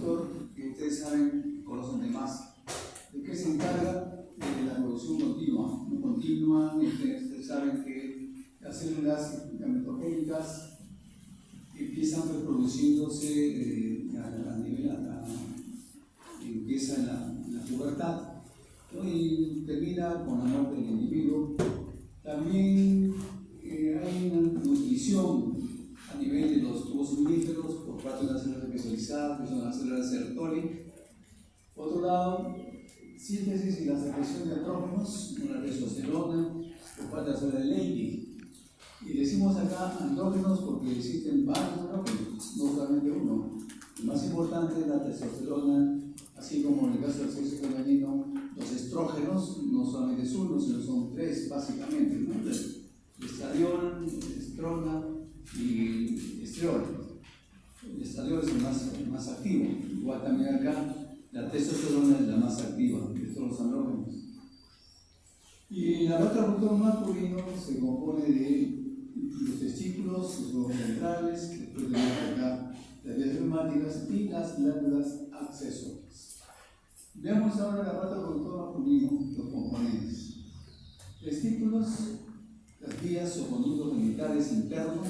reproductor, que ustedes saben, conocen de más, de que se encarga de la producción continua. No continua, ustedes saben que las células gametogénicas empiezan reproduciéndose a nivel, empieza la pubertad, ¿no? Y termina con la muerte del individuo. También hay una nutrición a nivel de los tubos suminíferos por parte de las células especializadas, que son las células Sertoli. Por otro lado, síntesis y la secreción de andrógenos, una testosterona, por parte de la célula de Leydig. Y decimos acá andrógenos porque existen varios andrógenos, no solamente uno. El más importante es la testosterona, así como en el caso del sexo femenino, los estrógenos no solamente es uno, sino son tres básicamente, ¿no? El estradiol, estrona y estriol. El estradiol es el más activo, igual también acá la testosterona es la más activa de todos los andrógenos. Y la masa reproductor masculino se compone de los testículos, los órganos ventrales, después tenemos acá las vías reumáticas y las glándulas accesorias. Veamos ahora la masa reproductor masculino, los componentes. Testículos, las vías o conductos genitales internos,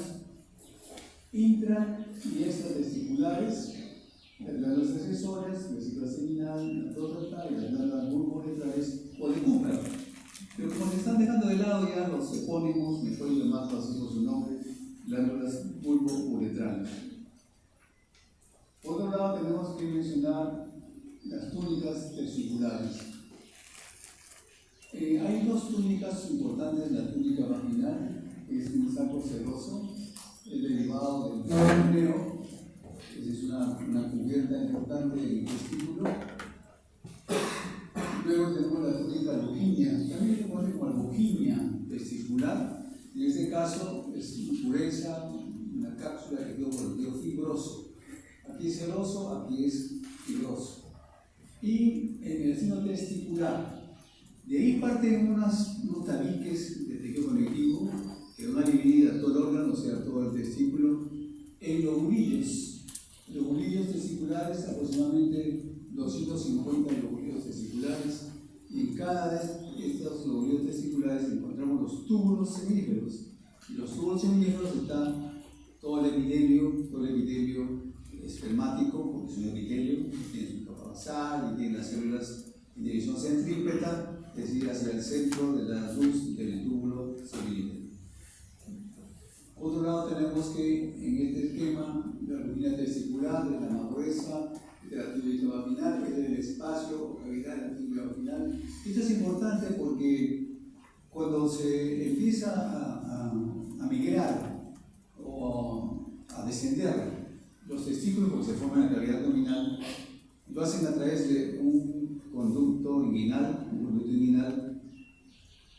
intra y extratesticulares, las glándulas accesorias, vesícula seminal, la próstata y las glándulas bulbouretrales o decúpero. Pero como se están dejando de lado ya los epónimos, mejor y demás fácil con su nombre, glándulas bulbouretrales. Por otro lado, tenemos que mencionar las túnicas testiculares. Hay dos túnicas importantes, la túnica vaginal, que es un saco seroso, el derivado del perineo, es una cubierta importante del testículo. Luego tenemos la túnica lujínia, también se conoce como albuginia testicular. En este caso es impureza, una cápsula que quedó por el tejido fibroso. Aquí es seroso, aquí es fibroso. Y en el seno testicular, de ahí parten unos tabiques de tejido conectivo que van a dividir a todo el órgano, o sea, todo el testículo, en lobulillos. Lobulillos testiculares, aproximadamente 250 lobulillos testiculares, y en cada de estos lobulillos testiculares encontramos los túbulos seminíferos. Y los túbulos seminíferos están todo el epitelio espermático, porque es un epitelio, tiene su capa basal y tiene las células en dirección centrípeta, es decir, hacia el centro de la luz del túbulo seminífero. Por otro lado, tenemos que en este esquema la albuginia testicular es la más gruesa, de la tubulitis vaginal, que es el espacio o cavidad de la tubulitis vaginal. Esto es importante porque cuando se empieza a migrar o a descender los testículos, porque se forman en la cavidad abdominal, lo hacen a través de un conducto inguinal,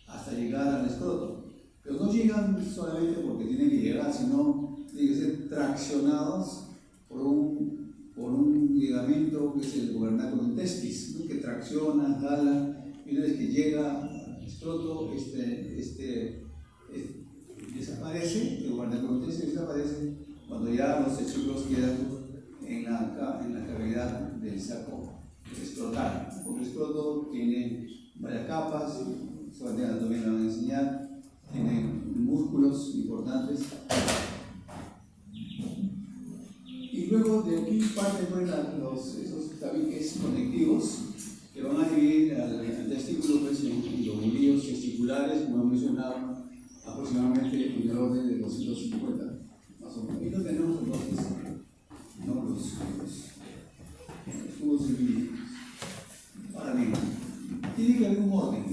hasta llegar al escroto. Pero no llegan solamente porque tienen que llegar, sino tienen que ser traccionados por un ligamento que es el gobernáculo testis, ¿no? Que tracciona, jala, y una vez que llega al escroto, desaparece, el gobernáculo testis desaparece cuando ya los testículos quedan en la cavidad del saco escrotal. Porque el escroto tiene varias capas, sobre la anatomía lo van a enseñar, tiene músculos importantes. Y luego de aquí parten esos tabiques conectivos que van a dividir al testículo pues, en lobulillos testiculares, como hemos mencionado, aproximadamente en el orden de 250, más o menos. Y lo tenemos entonces, ¿no? los tubos seminíferos. Ahora bien, tiene que haber un orden.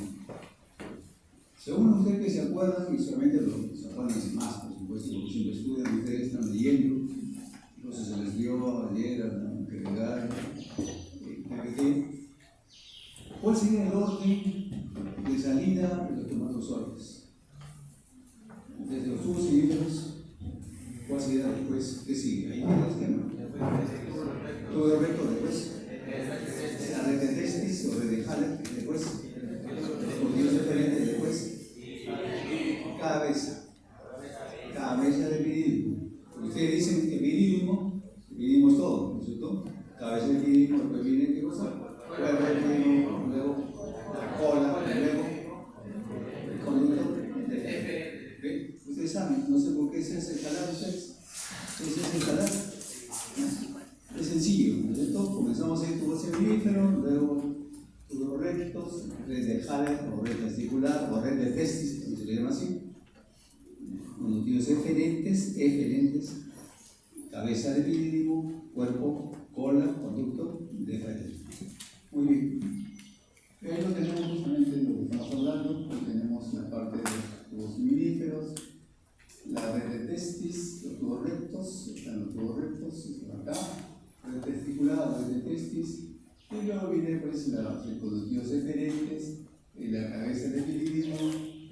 Según ustedes que se acuerdan, y solamente se acuerdan sin más, por supuesto, porque siempre estudian, ustedes están leyendo. Entonces se les dio ayer a la integridad ¿cuál sería el orden de salida de los espermatozoides? Desde los tubos seminíferos, ¿cuál sería después? ¿Qué sigue? Ahí tiene el esquema. Todo recto después. La red de testis o red de Haller después. Escogidos diferentes después. Cabeza de epidídimo. Ustedes dicen epidídimo, epidídimo es todo, ¿no es cierto? cabeza del epidídimo, después viene ¿qué cosa? Cuerpo del epidídimo, luego la cola, luego el conducto deferente. ¿Okay? Ustedes saben, no sé por qué se hace jalar ustedes. ¿Qué se hace jalar? Es sencillo, ¿no es cierto? Comenzamos en tubo seminífero, luego tubos rectos, red de Haller o red testicular o red de testis, como se le llama así. Conductivos eferentes, cabeza del epidídimo, cuerpo, cola, conducto deferente. Muy bien. Ahí lo tenemos justamente lo que estamos hablando, pues tenemos la parte de los tubos seminíferos, la red de testis, los tubos rectos, están los tubos rectos, están acá, red testicular, red de testis, y luego viene pues los conductivos eferentes, la cabeza del epidídimo,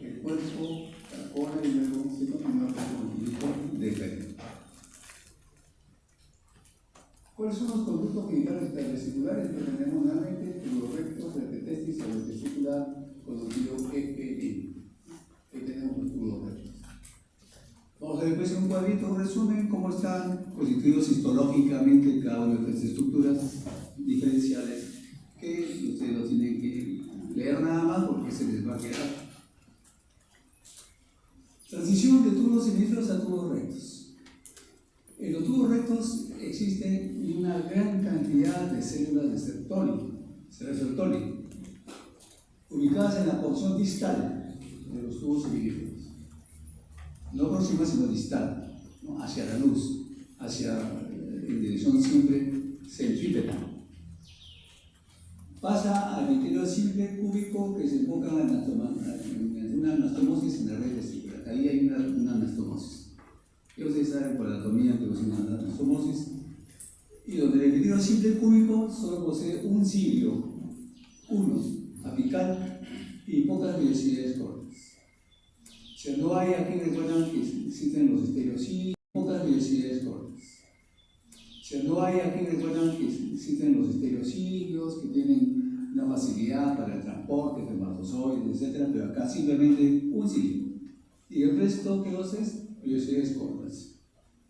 el cuerpo, la cola y luego se continúa con el conducto deferente. ¿Cuáles son los conductos genitales intervesiculares que tenemos nuevamente? Tubos rectos, red de testis, red testicular, conductivo EPN. Ahí tenemos los tubos rectos. Vamos a ver después en un cuadrito, un resumen, cómo están constituidos histológicamente cada una de estas estructuras diferenciales, que ustedes lo tienen que leer nada más porque se les va a quedar. Transición de tubos seminíferos a tubos rectos. En los tubos rectos existe una gran cantidad de células de Sertoli, ubicadas en la porción distal de los tubos seminíferos. No próxima, sino distal, ¿no? Hacia la luz, en dirección siempre centrípeta. Pasa al interior simple cúbico que se enfoca en una anastomosis en la red testicular. Ahí hay una anastomosis. Ya ustedes saben por la anatomía que es una anastomosis. Y donde el epitelio simple cúbico solo posee un cilio, uno, apical, y pocas vellosidades cortas. Si no hay, aquí recuerdan que existen los estereocilios, pocas vellosidades cortas. Si no hay, aquí recuerdan que existen los estereocilios que tienen una facilidad para el transporte, espermatozoides, etc. Pero acá simplemente un cilio. Y el resto, ¿qué es? Vellosidades cortas.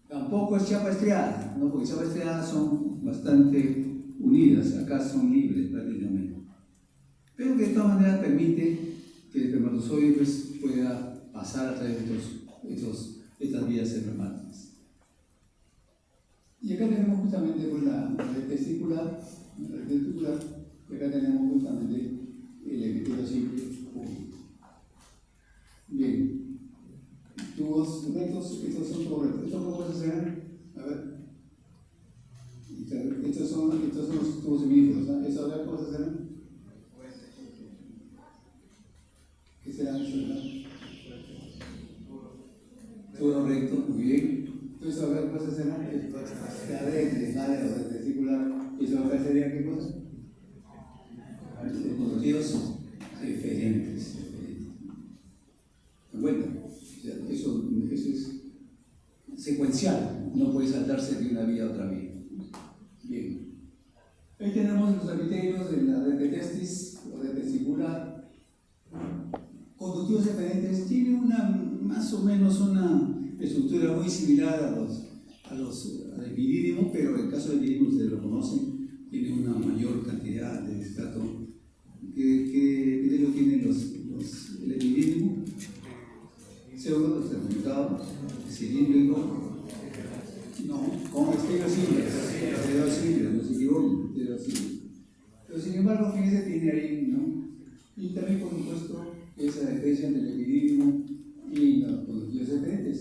Tampoco es chapa estriada, ¿no? Porque chapas estriadas son bastante unidas, acá son libres prácticamente. Pero que de todas maneras permite que el espermatozoide pues, pueda pasar a través de estas vías espermáticas. Y acá tenemos justamente pues, la red testicular, y acá tenemos justamente el epitelio simple público. Bien. Tubos rectos, estos son tubos rectos. ¿Estos cómo se serán? A ver. Estos son los tubos seminíferos, ¿no? ¿Eso a ver cómo se serán? ¿Qué serán estos? Tubo recto, muy bien. Entonces, a ver cómo se serán. La red testicular. ¿Y eso acá sería qué cosa? Conductivos diferentes. ¿Me cuentan? Eso es secuencial, no puede saltarse de una vía a otra vía. Bien. Ahí tenemos los epitelios de la red de testis, o red testicular. Conductivos diferentes, tiene más o menos una estructura muy similar al epidídimo, pero en el caso del epidídimo ustedes lo conocen, tiene una mayor cantidad de estrato. ¿Qué epitelio tienen el epidídimo? Pseudo, certificado, cilíndrico, no, con estereocilios, no se equivoquen, estereocilios. Pero sin embargo, fíjense, tiene ahí, ¿no? Y también, por supuesto, esa diferencia entre el epidídimo y los conductivos eferentes.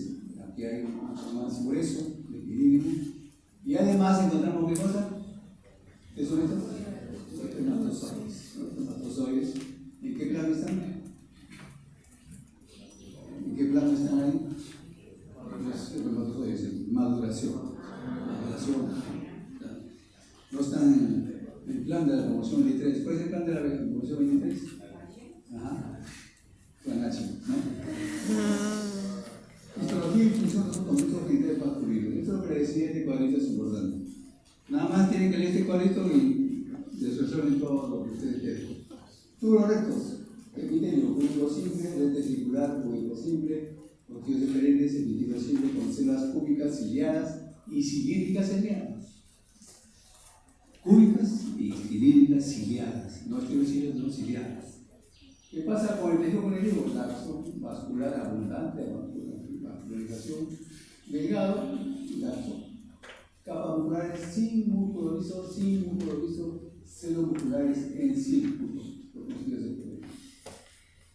Aquí hay mucho más grueso, el epidídimo. Y además encontramos qué cosa? ¿Qué son estos? Espermatozoides. Los espermatozoides, ¿en qué plano están? ¿En qué plano están ahí? Los espermatozoides, maduración. No están en el plan de la promoción 23. ¿Cuál es el plan de la promoción 23? Ajá. Plan H, ¿no? Histología y función de los conductos genitales masculinos. Esto es lo que le decía, este cuadrito es importante. Nada más tienen que leer este cuadrito y les resuelven todo lo que ustedes quieran. Tubos rectos. Epitelio, cúbico simple, red testicular, cúbico simple, conductivos diferentes, epitelio simple con células cúbicas ciliadas y cilíndricas ciliadas. cúbicas y cilíndricas ciliadas, no estereociliadas, no ciliadas. ¿Qué pasa con el tejido conectivo? La acción vascular abundante, vascularización delgado y laxo. Capas musculares sin músculo liso, células musculares en círculo.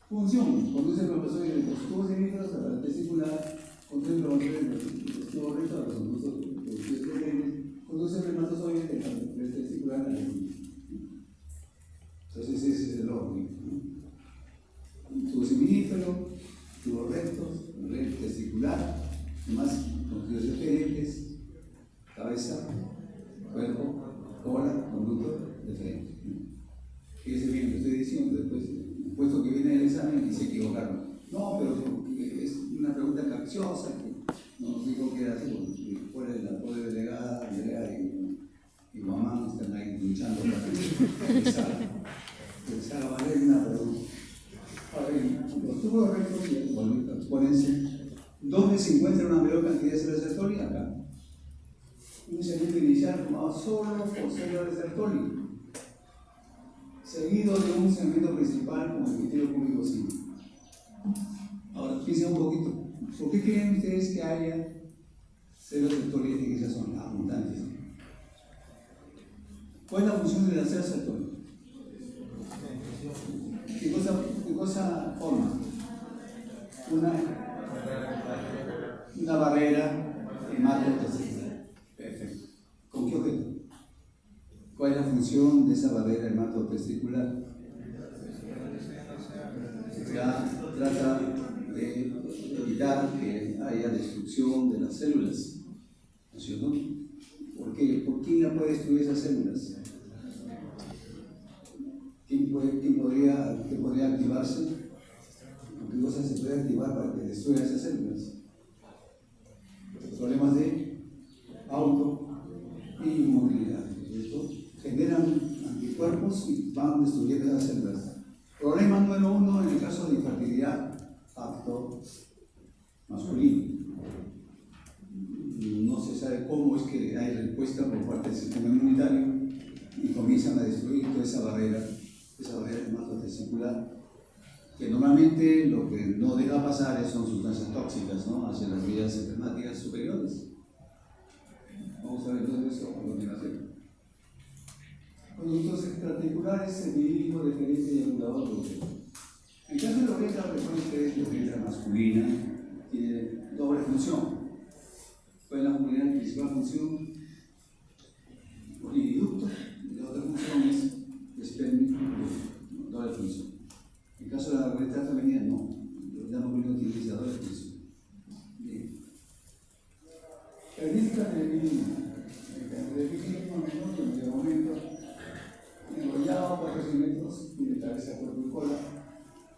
Función: conduce espermatozoides de los tubos semíferos a la testicular, conduce espermatozoides de los tubos rectos a los conduce espermatozoides de la testicular a la libido. Entonces ese es el orden. Tubo seminífero, tubos rectos, red testicular, demás conductos deferentes, cabeza, cuerpo, cola, conducto deferente. Fíjese bien lo que estoy diciendo, después, puesto que viene el examen y se equivocaron. No, pero es una pregunta capciosa que nos dijo que era así, porque fuera de la pobre delegada, Andrea y mamá están ahí luchando para que se haga valer una pregunta. A ver, los tubos rectos, y volviendo a la exponencia, ¿dónde se encuentra una mayor cantidad de células de Sertoli? Acá. Un segmento inicial formado solo por células de Sertoli, seguido de un segmento principal con el epitelio público cima. Ahora, piensen un poquito, ¿por qué creen ustedes que haya células de Sertoli en esa zona abundantes? ¿Cuál es la función de las células de Sertoli? ¿Qué cosa forma? Una barrera hematotesticular. Perfecto. ¿Con qué objeto? ¿Cuál es la función de esa barrera hematotesticular? Trata de evitar que haya destrucción de las células, ¿no es cierto? ¿Por qué? ¿Por quién la puede destruir esas células? ¿Quién podría activarse? ¿Qué cosa se puede activar para que destruya esas células? Problemas de autoinmunidad. Esto generan anticuerpos y van destruyendo esas células. Problema número 1 en el caso de infertilidad, acto masculino. No se sabe cómo es que hay respuesta por parte del sistema inmunitario y comienzan a destruir toda esa barrera hematotesticular, que normalmente lo que no deja pasar son sustancias tóxicas, ¿no?, hacia las vías enfermáticas superiores. Vamos a ver entonces eso a continuación. Conductos extraarticulares, semilíquido, deferente y angulador glúteo. En caso de la uretra, recuerden ustedes, la uretra masculina tiene doble función. ¿Cuál es la principal función? Poliniducto, y la otra función es espermio, doble función. En el caso de la uretra femenina, no. La uretra masculina tiene esa doble función. Bien. Características del epidemio. El epidemio menor, de momento, enrollado 4 centímetros y de cabeza, cuerpo y cola.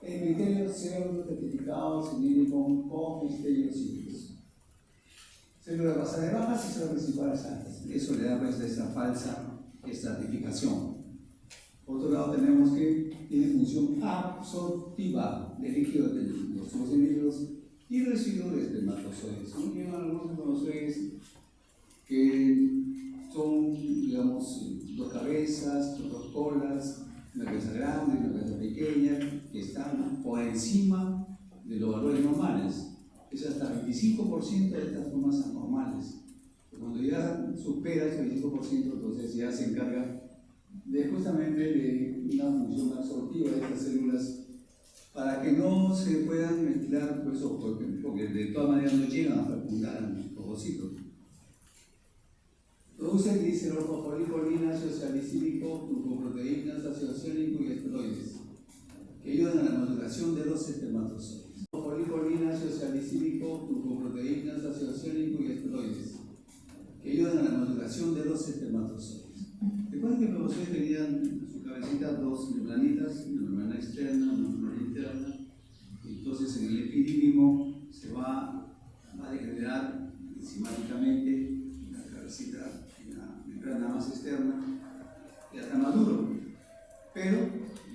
El epitelio pseudo certificado cilíndrico con misterios. Células basales bajas y células principales altas. Eso le da pues esa falsa estratificación. Por otro lado, tenemos que tiene función absortiva de líquido de los tubos semíferos y residuos de espermatozoides. Llevan algunos espermatozoides que son, digamos, 2 cabezas, 2 colas, una cabeza grande y una cabeza pequeña, que están por encima de los valores normales. Es hasta 25% de estas formas anormales. Cuando ya supera ese 25%, entonces ya se encarga de justamente de una función absortiva de estas células para que no se puedan mezclar, pues, porque de todas maneras no llegan a fecundar al ovocito. Produce glicerol, fosfolípido, ácido salicílico, glucoproteínas, ácido célico y esteroides, que ayudan a la maduración de los espermatozoides. Fosfolípido, ácido salicílico, glucoproteínas, ácido célico y esteroides, que ayudan a la maduración de los espermatozoides. Recuerden que los espermatozoides tenían en su cabecita 2 membranitas, una membrana externa, una membrana interna. Entonces en el epidídimo se va a degenerar enzimáticamente la cabecita, la membrana más externa, ya está maduro, pero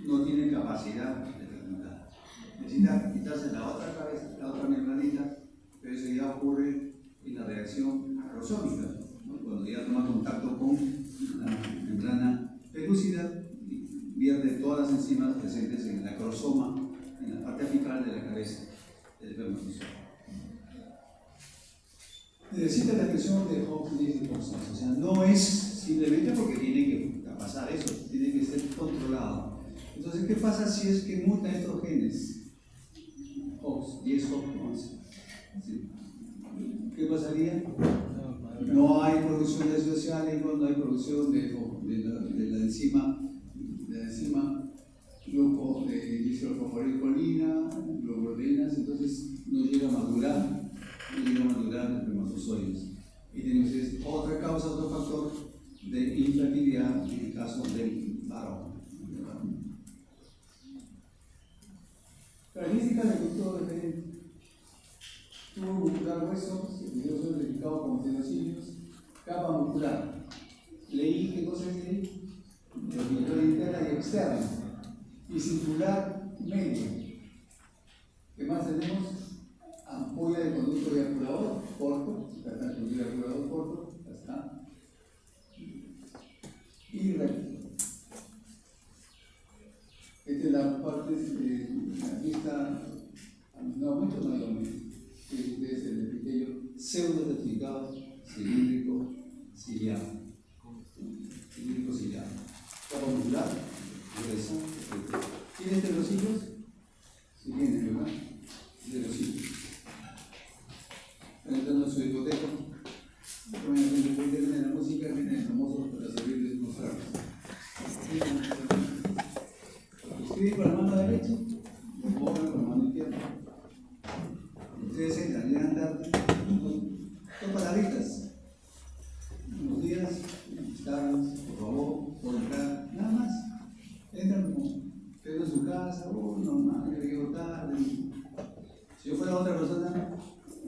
no tiene capacidad de fecundar. Necesita quitarse la otra cabeza, la otra membranita, pero eso ya ocurre en la reacción acrosómica, ¿no? Cuando ya toma contacto con la membrana pelúcida vierte todas las enzimas presentes en el acrosoma, en la parte apical de la cabeza del espermatozoide. Necesita la expresión de Hawkins y cosas, o sea, no es simplemente porque tiene que pasar eso, tiene que ser controlado. Entonces, ¿qué pasa si es que muta estos genes? HOX, 10 HOX11. ¿Sí? ¿Qué pasaría? No hay producción de ácido ciálico, no hay producción de la enzima glucofosforicolina, glucoproteínas, entonces no llega a madurar los espermatozoides. Y tenemos otra causa, otro factor de infertilidad en el caso del varón. Características del conducto deferente. Tubo muscular grueso, que son identificados como pseudocilios. Capa muscular. Leí qué cosa es leí. Respiratoria interna y externa. Y circular medio. ¿Qué más tenemos? Ampolla de conducto eyaculador corto. Acá está el conducto eyaculador corto. Acá está. Y recto. Esta es la parte de la vista. No aumento, no hay aumento. Este es el epitelio pseudo-retificado cilíndrico ciliar. Cilíndrico ciliar. Capa muscular, gruesa. ¿Tiene estereocilios? Sí, tiene, ¿verdad? Estereocilios. Están entrando su discoteca. Tienen la música, vienen el famoso para servirles unos tragos. Escribe con la mano derecha, pongan con la mano izquierda. Ustedes entran, llegan a dar dos palabritas. Unos días, tardes, por favor, por entrar, nada más. Entran como Pedro en su casa, no más, yo llego tarde. Si yo fuera otra persona, a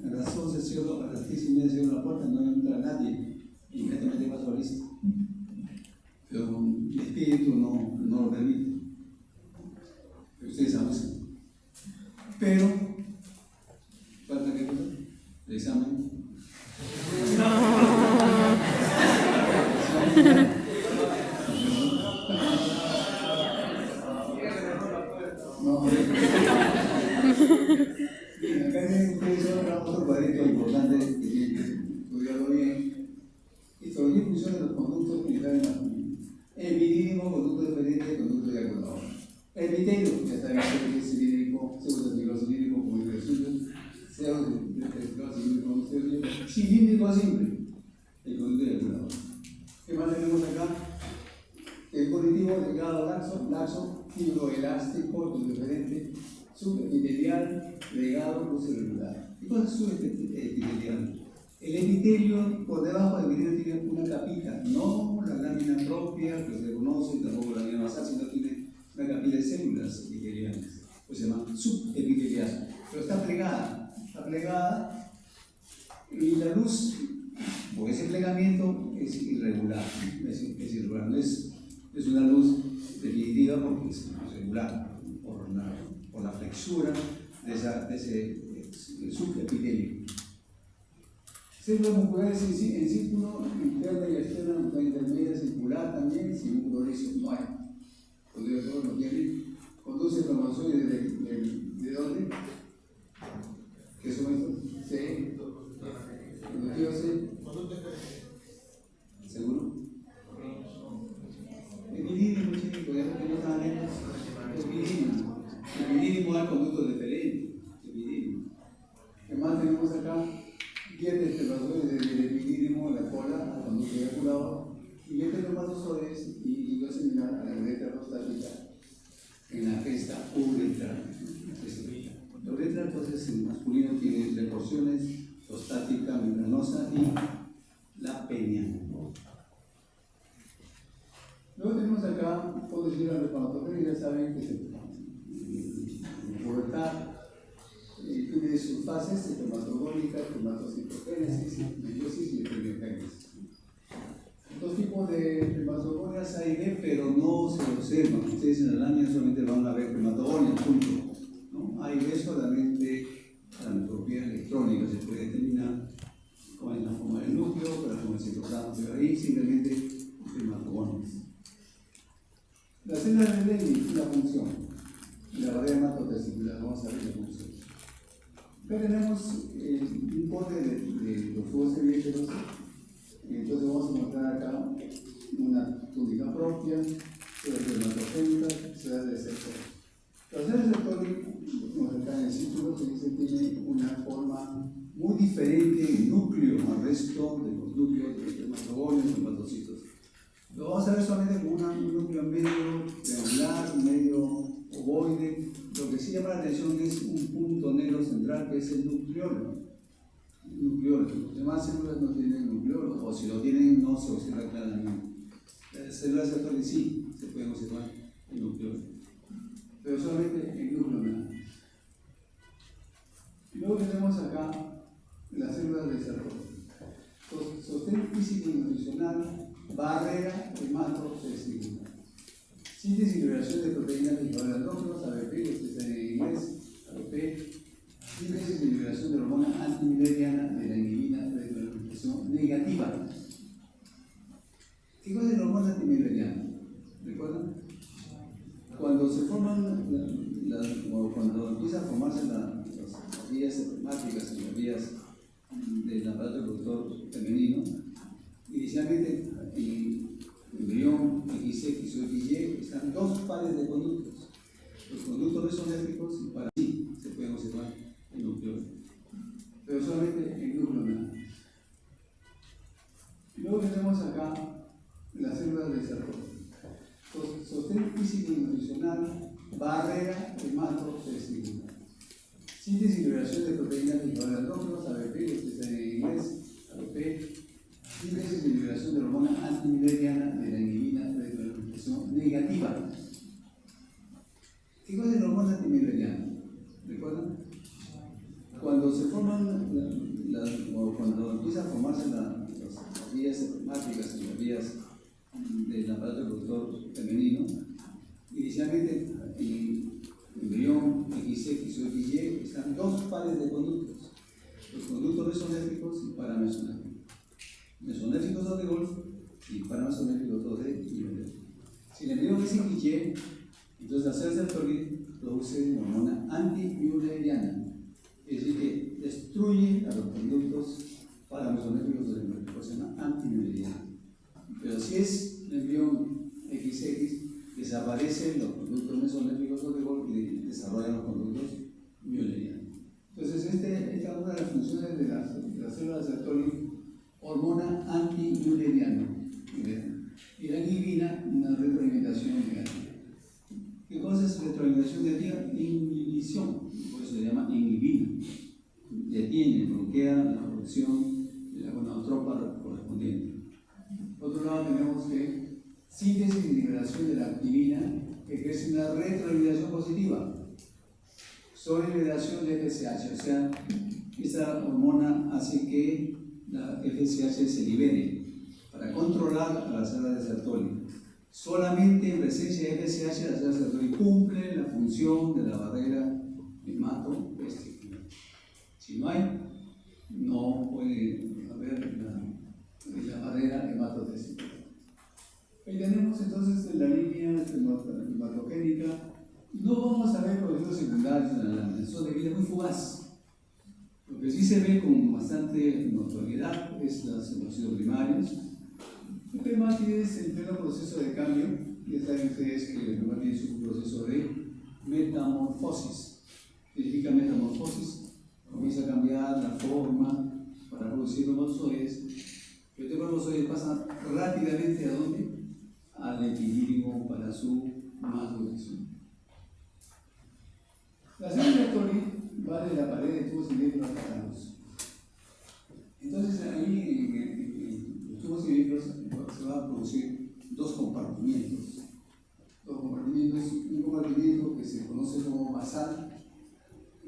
las 11 cierro, a las 10:30 cierro la puerta, no entra nadie, inmediatamente paso a lista. Pero el espíritu no lo permite. Ustedes abusan. Pero, ¿falta qué cosa? El examen. No, bien, acá tienen ustedes otro cuadrito importante que tienen que estudiarlo bien. Histología y función de los conductos genitales masculinos. Epidídimo, conducto deferente, conducto eyaculador. Epitelio, ya está bien, cilíndrico, pseudo-cilíndrico, como el suyo, cilíndrico simple, el conducto eyaculador. ¿Qué más tenemos acá? El cognitivo, delgado, laxo, fibroelástico, diferente, subepitelial, delgado, luz irregular. ¿Qué cosa es subepitelial? El epitelio, por debajo del epitelio tiene una capita, no la lámina propia que se conoce, tampoco la lámina basal, sino tiene una capilla de células epiteliales, pues se llama subepitelial, pero está plegada y la luz, por ese plegamiento, es irregular, no es una luz definitiva porque es irregular por la flexura de ese subepitelio. Células musculares en círculo, interna y externa, intermedia circular también, sin músculo liso, no hay. Todos lo tienen. Conduce el espermatozoide ¿de dónde? ¿Qué son estos? C. Conductivo C. ¿Seguro? Epidídimo, chicos, ya que no estaban lentos. Epidídimo al conducto deferente. Epidídimo. ¿Qué más tenemos acá? 10 espermatozoides del epidídimo, la cola, al conducto eyaculador. Y 20 espermatozoides y lo similar a la uretra prostática en la cresta uretral. La uretra, entonces, en masculino tiene tres porciones: prostática, membranosa y la peniana. Luego tenemos acá, puedo decir la espermatozoide, ya saben que en pubertad tiene sus fases: espermatogónica, espermatocitogénesis, meiosis y espermiogénesis. Dos tipos de espermatogonias hay de, pero no se observan. Ustedes en la lámina solamente van a ver espermatogonias, punto. ¿No? Hay de solamente la metodología electrónica, se puede determinar cuál es la forma del núcleo, pero como el citoplasma, pero ahí simplemente espermatogonias. La célula de Levy es la función. La barrera hematotesticular, vamos a ver la función. Acá tenemos un corte de los tubos cerebros. Entonces vamos a mostrar acá una túnica propia, células hematogénicas, células de receptor. Las células de receptor, acá en el círculo, se dice tiene una forma muy diferente en núcleo al resto de los núcleos de los hematogonios o hepatocitos. Lo vamos a ver solamente como un núcleo medio triangular, medio ovoide. Lo que sí llama la atención es un punto negro central que es el nucleolo. Los demás células no tienen nucleolo, o si lo tienen no se observa claramente. Las células receptores sí se pueden observar el nucleolo, pero solamente el núcleo nada. Y luego tenemos acá las células de receptor. Sostén físico y nutricional, barrera hematotesticular. Síntesis y liberación de proteínas de andrógenos, ABP, ustedes saben en inglés, ABP. Síntesis y liberación de hormona antimileriana de la inhibina de la nutrición negativa. ¿Qué cosa es la hormona antimileriana? ¿Recuerdan? Cuando se forman, o cuando empiezan a formarse las vías espermáticas y las vías del aparato reproductor femenino, inicialmente el embrión XX o XY están dos pares de conductos. Los conductos mesonérgicos y para sí se pueden observar el núcleo, pero solamente el núcleo nada. Y luego tenemos acá las células de receptor. Sostén físico y nutricional, barrera hematotesticular. Síntesis y liberación de proteínas de andrógenos, ABP, ustedes saben en inglés, ABP. Síntesis y liberación de hormona antimileriana de la inhibina de la nutrición negativa. ¿Qué cosa es la hormona antimileriana? ¿Recuerdan? Cuando se forman, o cuando empiezan a formarse las vías espermáticas y las vías del aparato reproductor femenino, inicialmente el embrión XX o XY están dos pares de conductos. Los conductos mesonérgicos y paramesonérgicos. Mesonérgicos dos de Golf y paramesonérgicos dos de Miller. Si el embrión es XY, entonces la célula receptor produce hormona antimilleriana, es decir, que destruye a los conductos paramesonérgicos de Miller, por eso se llama antimilleriana. Pero si es el embrión XX, desaparecen los conductos mesonérgicos de Golf y desarrollan los conductos müllerianos. Entonces, esta es una de las funciones de las células receptor, hormona antimilleriana. Y la inhibina, una retroalimentación negativa. ¿Qué cosa es retroalimentación negativa? Inhibición, por eso se llama inhibina. Detiene, bloquea la producción de la gonadotropa correspondiente. Por otro lado, tenemos que síntesis y liberación de la activina, que ejerce una retroalimentación positiva sobre liberación de FSH, o sea, esta hormona hace que la FSH se libere para controlar a las células de Sertoli. Solamente en presencia de FSH, las células de Sertoli cumplen la función de la barrera hematotesticular. Si no hay, no puede haber la barrera hematotesticular. Ahí tenemos entonces la línea hematogénica. No vamos a ver procesos secundarios en la lámina, son de vida muy fugaz. Lo que sí se ve con bastante notoriedad es los hemocitos primarios. El PEMA tiene en pleno proceso de cambio, y saben ustedes que el PEMA tiene su proceso de metamorfosis. ¿Qué significa metamorfosis? Comienza a cambiar la forma para producir espermatozoides. Pero este espermatozoide pasa rápidamente ¿a dónde? Al epidídimo para su maduración. La célula receptor va de la pared de tubos cilíndricos hasta la luz. Entonces, ahí en los tubos cilíndricos se va a producir dos compartimientos. Un compartimiento que se conoce como basal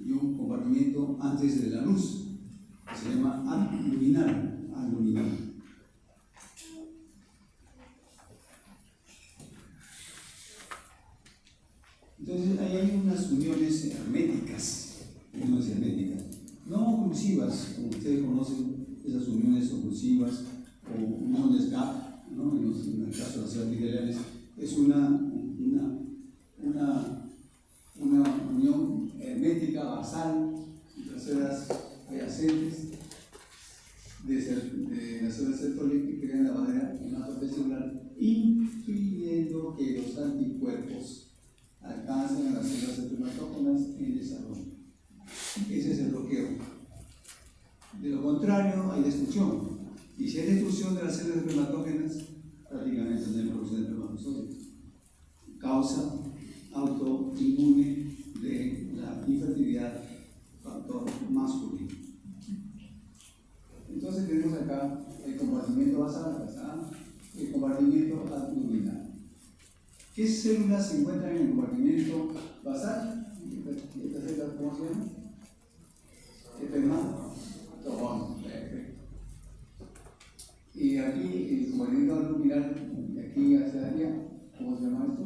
y un compartimiento antes de la luz, que se llama aluminal. Entonces, ahí hay unas uniones herméticas, no oclusivas, como ustedes conocen, esas uniones oclusivas o uniones gap, ¿no? En el caso de las células epiteliales, es un una unión hermética basal entre las células adyacentes de las células centrales que crean la barrera hematocelular, impidiendo que los anticuerpos alcancen a las células espermatógenas en desarrollo. Ese es el bloqueo. De lo contrario, hay destrucción. Y si hay destrucción de las células espermatógenas, prácticamente no hay producción de espermatozoides. Causa autoinmune de la infertilidad, factor masculino. Entonces tenemos acá el compartimiento basal, el compartimiento abdominal. ¿Qué células se encuentran en el compartimiento basal? ¿Esta célula cómo se llama? Espermatogón. Perfecto. Y aquí el compartimiento abdominal, de aquí hacia allá, ¿cómo se llama esto?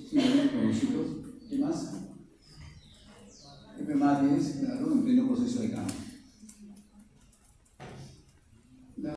Conocidos. ¿Qué más? Espermátides, claro, en pleno proceso de cambio.